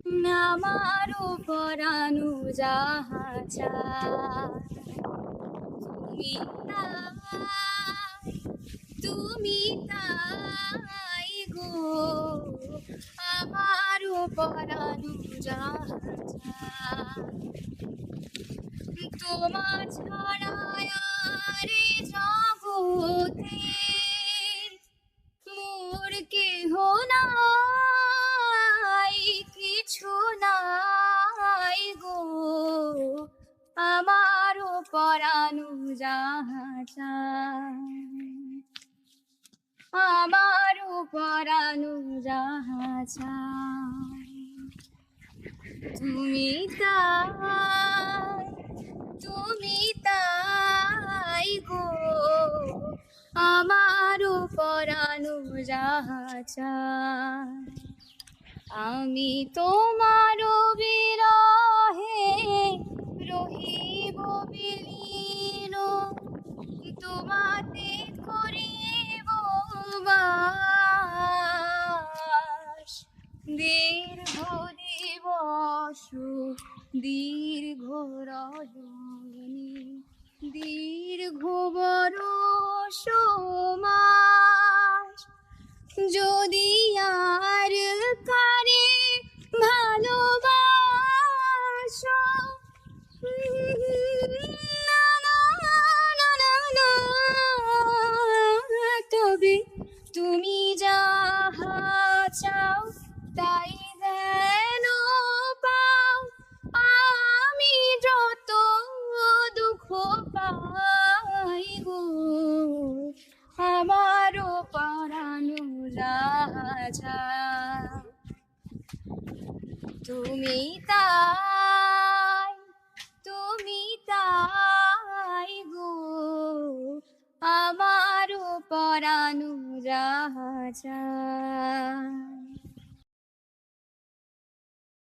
আমারও পরানো যাহা চায়, তুমি তাই, তুমি তাই গো, আমারও পরানো যাহা চায়। তোমার ছাড়া আর এ জগতে মোর কেহ নাই, কিছু নাই গো, আমারও পরানো যাহা চায়, আমারও পরানো যাহা চায়। তুমি তাই, তুমি তাই গো, আমারও পরানো যাহা চায়। আমি তোমার বিরহে রহিব বিলীন, তোমাতে করিব বাস। দীর্ঘ দিবস দীর্ঘ রজনী, দীর্ঘ বরষ মাস, যদি আর কারে ভালোবাসো, না না না না না, তবে তুমি যাহা চাও তাই যেন পাও। আমি যত দুঃখ পাই গো, আমারও পরানো যাহা চায়। তুমি তাই, তুমি তাই গো, আমারও পরানো যাহা চায়।